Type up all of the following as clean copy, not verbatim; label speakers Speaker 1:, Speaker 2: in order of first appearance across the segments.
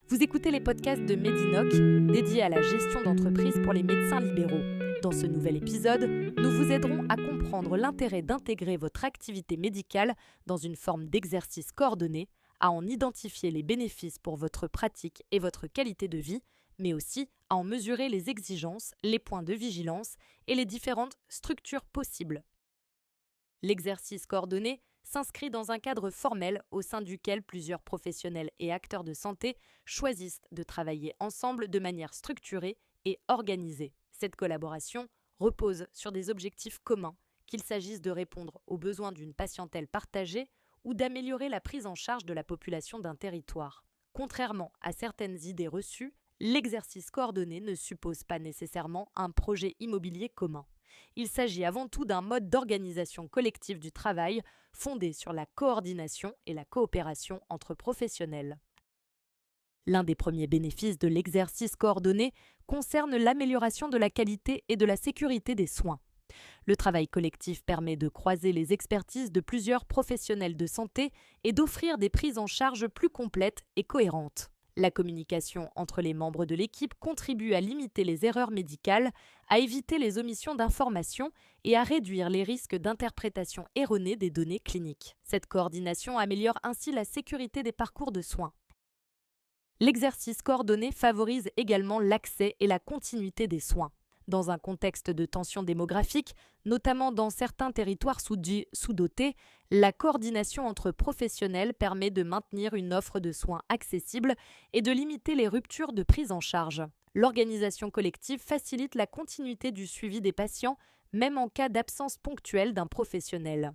Speaker 1: Vous écoutez les podcasts de Medinoc, dédiés à la gestion d'entreprise pour les médecins libéraux. Dans ce nouvel épisode, nous vous aiderons à comprendre l'intérêt d'intégrer votre activité médicale dans une forme d'exercice coordonné, à en identifier les bénéfices pour votre pratique et votre qualité de vie, mais aussi à en mesurer les exigences, les points de vigilance et les différentes structures possibles. L'exercice coordonné s'inscrit dans un cadre formel au sein duquel plusieurs professionnels et acteurs de santé choisissent de travailler ensemble de manière structurée et organisée. Cette collaboration repose sur des objectifs communs, qu'il s'agisse de répondre aux besoins d'une patientèle partagée ou d'améliorer la prise en charge de la population d'un territoire. Contrairement à certaines idées reçues, l'exercice coordonné ne suppose pas nécessairement un projet immobilier commun. Il s'agit avant tout d'un mode d'organisation collective du travail fondé sur la coordination et la coopération entre professionnels. L'un des premiers bénéfices de l'exercice coordonné concerne l'amélioration de la qualité et de la sécurité des soins. Le travail collectif permet de croiser les expertises de plusieurs professionnels de santé et d'offrir des prises en charge plus complètes et cohérentes. La communication entre les membres de l'équipe contribue à limiter les erreurs médicales, à éviter les omissions d'informations et à réduire les risques d'interprétation erronée des données cliniques. Cette coordination améliore ainsi la sécurité des parcours de soins. L'exercice coordonné favorise également l'accès et la continuité des soins. Dans un contexte de tension démographique, notamment dans certains territoires sous-dotés, la coordination entre professionnels permet de maintenir une offre de soins accessible et de limiter les ruptures de prise en charge. L'organisation collective facilite la continuité du suivi des patients, même en cas d'absence ponctuelle d'un professionnel.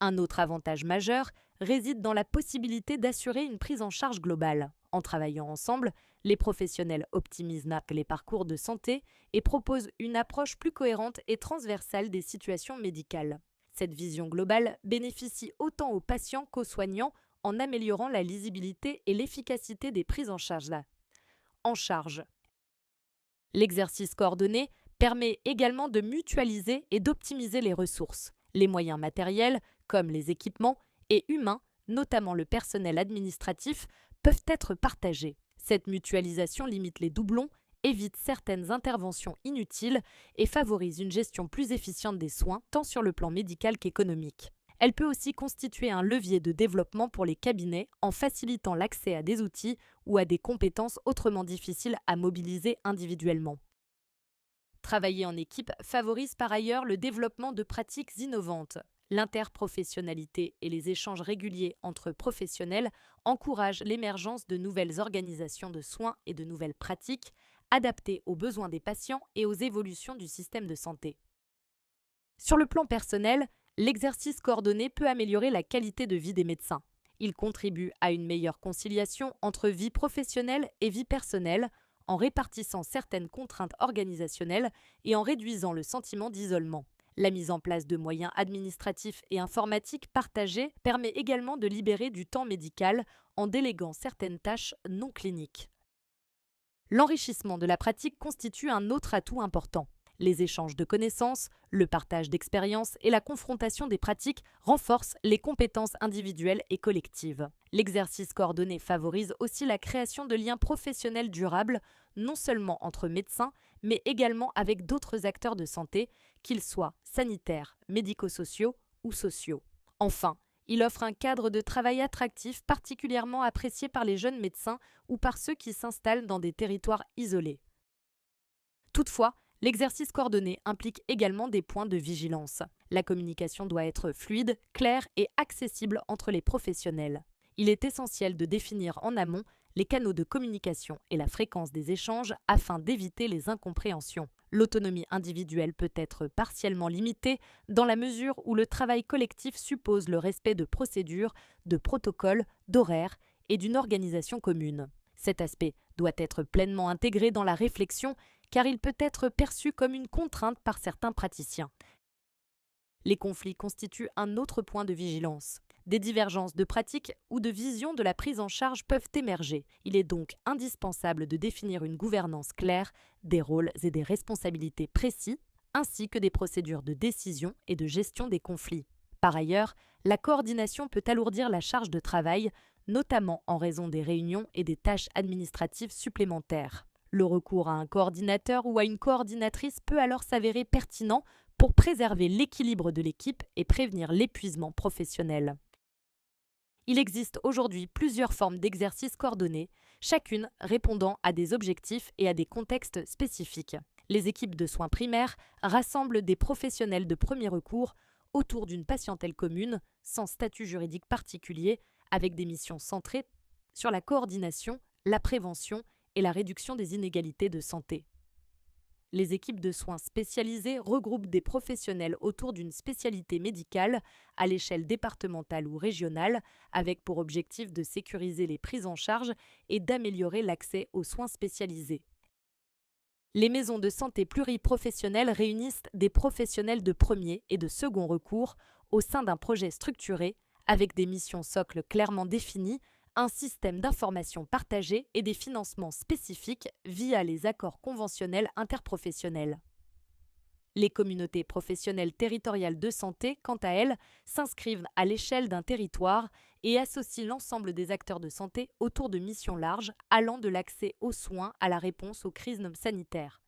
Speaker 1: Un autre avantage majeur réside dans la possibilité d'assurer une prise en charge globale. En travaillant ensemble, les professionnels optimisent les parcours de santé et proposent une approche plus cohérente et transversale des situations médicales. Cette vision globale bénéficie autant aux patients qu'aux soignants en améliorant la lisibilité et l'efficacité des prises en charge. L'exercice coordonné permet également de mutualiser et d'optimiser les ressources. Les moyens matériels, comme les équipements, et humains, notamment le personnel administratif, peuvent être partagés. Cette mutualisation limite les doublons, évite certaines interventions inutiles et favorise une gestion plus efficiente des soins, tant sur le plan médical qu'économique. Elle peut aussi constituer un levier de développement pour les cabinets en facilitant l'accès à des outils ou à des compétences autrement difficiles à mobiliser individuellement. Travailler en équipe favorise par ailleurs le développement de pratiques innovantes. L'interprofessionnalité et les échanges réguliers entre professionnels encouragent l'émergence de nouvelles organisations de soins et de nouvelles pratiques adaptées aux besoins des patients et aux évolutions du système de santé. Sur le plan personnel, l'exercice coordonné peut améliorer la qualité de vie des médecins. Il contribue à une meilleure conciliation entre vie professionnelle et vie personnelle, en répartissant certaines contraintes organisationnelles et en réduisant le sentiment d'isolement. La mise en place de moyens administratifs et informatiques partagés permet également de libérer du temps médical en déléguant certaines tâches non cliniques. L'enrichissement de la pratique constitue un autre atout important. Les échanges de connaissances, le partage d'expériences et la confrontation des pratiques renforcent les compétences individuelles et collectives. L'exercice coordonné favorise aussi la création de liens professionnels durables, non seulement entre médecins, mais également avec d'autres acteurs de santé, qu'ils soient sanitaires, médico-sociaux ou sociaux. Enfin, il offre un cadre de travail attractif particulièrement apprécié par les jeunes médecins ou par ceux qui s'installent dans des territoires isolés. Toutefois, l'exercice coordonné implique également des points de vigilance. La communication doit être fluide, claire et accessible entre les professionnels. Il est essentiel de définir en amont les canaux de communication et la fréquence des échanges afin d'éviter les incompréhensions. L'autonomie individuelle peut être partiellement limitée dans la mesure où le travail collectif suppose le respect de procédures, de protocoles, d'horaires et d'une organisation commune. Cet aspect doit être pleinement intégré dans la réflexion car il peut être perçu comme une contrainte par certains praticiens. Les conflits constituent un autre point de vigilance. Des divergences de pratiques ou de vision de la prise en charge peuvent émerger. Il est donc indispensable de définir une gouvernance claire, des rôles et des responsabilités précis, ainsi que des procédures de décision et de gestion des conflits. Par ailleurs, la coordination peut alourdir la charge de travail, notamment en raison des réunions et des tâches administratives supplémentaires. Le recours à un coordinateur ou à une coordinatrice peut alors s'avérer pertinent pour préserver l'équilibre de l'équipe et prévenir l'épuisement professionnel. Il existe aujourd'hui plusieurs formes d'exercices coordonnés, chacune répondant à des objectifs et à des contextes spécifiques. Les équipes de soins primaires rassemblent des professionnels de premier recours autour d'une patientèle commune, sans statut juridique particulier, avec des missions centrées sur la coordination, la prévention et la réduction des inégalités de santé. Les équipes de soins spécialisées regroupent des professionnels autour d'une spécialité médicale à l'échelle départementale ou régionale, avec pour objectif de sécuriser les prises en charge et d'améliorer l'accès aux soins spécialisés. Les maisons de santé pluriprofessionnelles réunissent des professionnels de premier et de second recours au sein d'un projet structuré, avec des missions socles clairement définies, un système d'information partagé et des financements spécifiques via les accords conventionnels interprofessionnels. Les communautés professionnelles territoriales de santé, quant à elles, s'inscrivent à l'échelle d'un territoire et associent l'ensemble des acteurs de santé autour de missions larges allant de l'accès aux soins à la réponse aux crises sanitaires.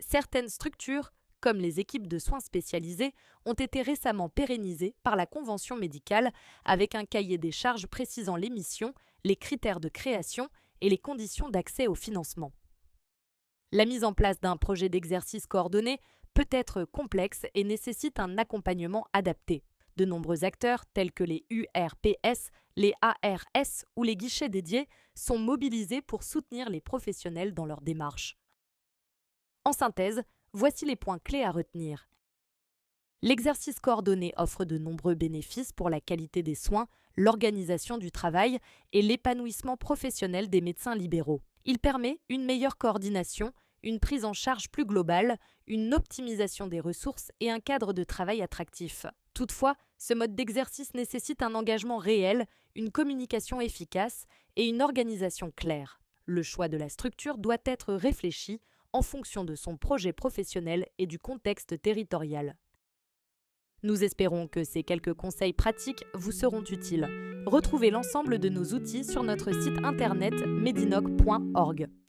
Speaker 1: Certaines structures, comme les équipes de soins spécialisées, ont été récemment pérennisées par la convention médicale avec un cahier des charges précisant les missions, les critères de création et les conditions d'accès au financement. La mise en place d'un projet d'exercice coordonné peut être complexe et nécessite un accompagnement adapté. De nombreux acteurs, tels que les URPS, les ARS ou les guichets dédiés, sont mobilisés pour soutenir les professionnels dans leur démarche. En synthèse, voici les points clés à retenir. L'exercice coordonné offre de nombreux bénéfices pour la qualité des soins, l'organisation du travail et l'épanouissement professionnel des médecins libéraux. Il permet une meilleure coordination, une prise en charge plus globale, une optimisation des ressources et un cadre de travail attractif. Toutefois, ce mode d'exercice nécessite un engagement réel, une communication efficace et une organisation claire. Le choix de la structure doit être réfléchi en fonction de son projet professionnel et du contexte territorial. Nous espérons que ces quelques conseils pratiques vous seront utiles. Retrouvez l'ensemble de nos outils sur notre site internet medinoc.org.